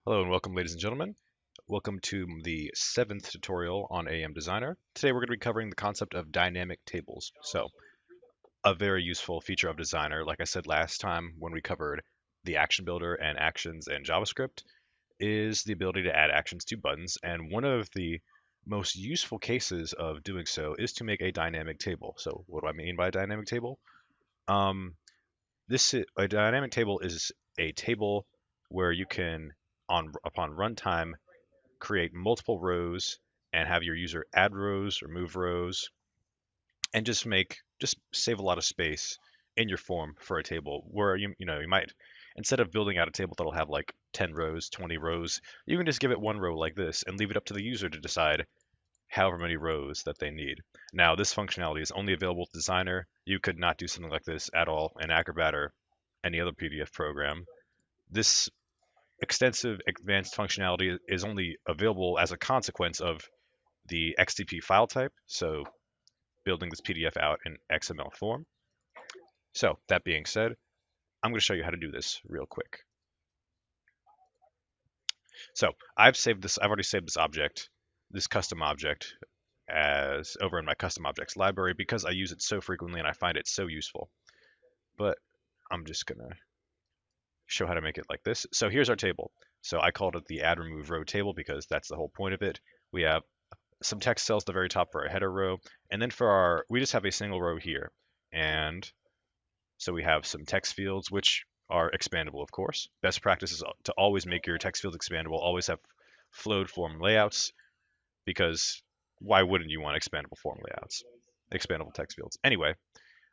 Hello and welcome, ladies and gentlemen. Welcome to the seventh tutorial on AEM Designer. Today we're going to be covering the concept of dynamic tables. So, a very useful feature of Designer, like I said last time when we covered the action builder and actions and JavaScript, is the ability to add actions to buttons. And one of the most useful cases of doing so is to make a dynamic table. So, what do I mean by a dynamic table? Um, a dynamic table is a table where you can, upon runtime, create multiple rows and have your user add rows, remove rows, and just save a lot of space in your form for a table where you might, instead of building out a table that'll have like 10 rows, 20 rows, you can just give it one row like this and leave it up to the user to decide however many rows that they need. Now, this functionality is only available with Designer. You could not do something like this at all in Acrobat or any other PDF program. This extensive advanced functionality is only available as a consequence of the XDP file type, so building this PDF out in XML form. So that being said, I'm going to show you how to do this real quick. So I've already saved this object, this custom object, as over in my custom objects library because I use it so frequently and I find it so useful. But I'm just going to show how to make it like this. So here's our table. So I called it the add remove row table because that's the whole point of it. We have some text cells at the very top for our header row, and then we just have a single row here. And so we have some text fields, which are expandable, of course. Best practice is to always make your text fields expandable, always have flowed form layouts, because why wouldn't you want expandable form layouts? Expandable text fields. Anyway,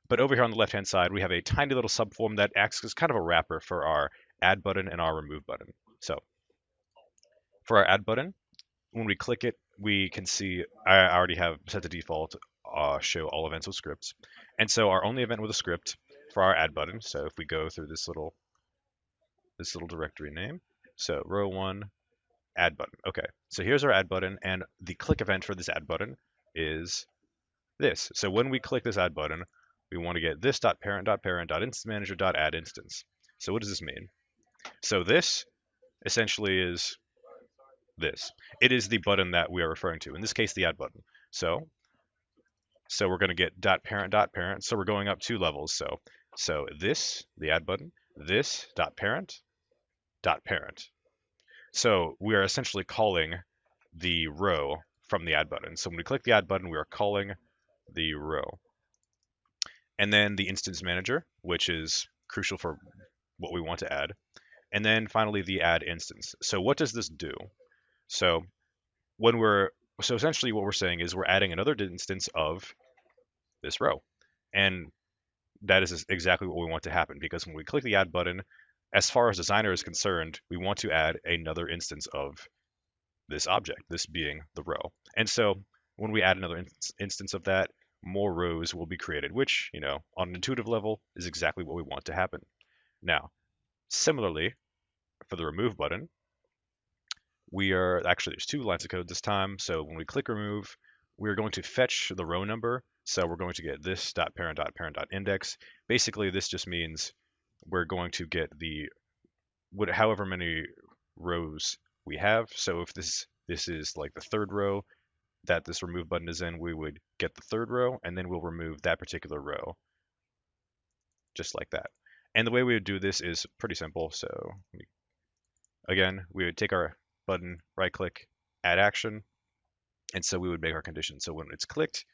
but over here on the left-hand side, we have a tiny little subform that acts as kind of a wrapper for our add button and our remove button. So for our add button, when we click it, we can see I already have set the default show all events with scripts. And so our only event with a script for our add button. So if we go through this little directory name, so row one, add button. Okay, so here's our add button, and the click event for this add button is this. So when we click this add button, we want to get this dot parent dot parent dot instance manager dot add instance. So what does this mean? So this essentially is this. It is the button that we are referring to. In this case, the add button. So we're going to get dot parent dot parent. So we're going up two levels. So this, the add button, this dot parent dot parent. So we are essentially calling the row from the add button. So when we click the add button, we are calling the row. And then the instance manager, which is crucial for what we want to add. And then finally the add instance. So what does this do? So so essentially what we're saying is we're adding another instance of this row. And that is exactly what we want to happen, because when we click the add button, as far as Designer is concerned, we want to add another instance of this object, this being the row. And so when we add another instance of that, more rows will be created, which, on an intuitive level is exactly what we want to happen. Now, similarly, for the remove button, there's two lines of code this time. So when we click remove, we're going to fetch the row number. So we're going to get this dot parent dot parent dot index. Basically, this just means we're going to get however many rows we have. So if this is like the third row that this remove button is in, we would get the third row, and then we'll remove that particular row, just like that. And the way we would do this is pretty simple. So again, we would take our button, right click, add action, and so we would make our condition. So when it's clicked,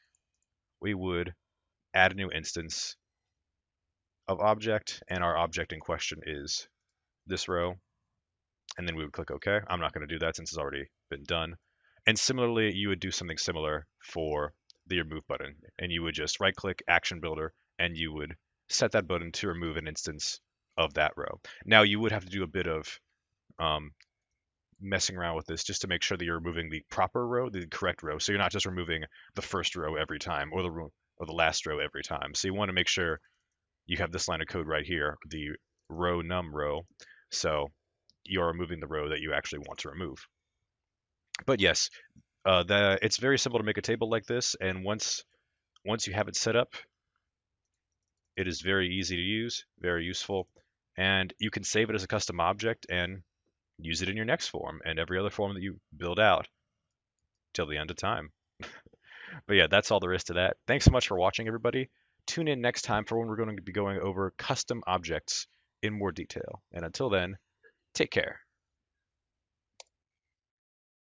we would add a new instance of object, and our object in question is this row, and then we would click OK. I'm not going to do that since it's already been done. And similarly, you would do something similar for the remove button, and you would just right click action builder, and you would set that button to remove an instance of that row. Now you would have to do a bit of messing around with this just to make sure that you're removing the proper row, the correct row. So you're not just removing the first row every time or the last row every time. So you want to make sure you have this line of code right here, the row num row. So you're removing the row that you actually want to remove. But yes, it's very simple to make a table like this, and once you have it set up, it is very easy to use, very useful, and you can save it as a custom object and use it in your next form and every other form that you build out till the end of time. But yeah, that's all there is to that. Thanks so much for watching, everybody. Tune in next time for when we're going to be going over custom objects in more detail. And until then, take care.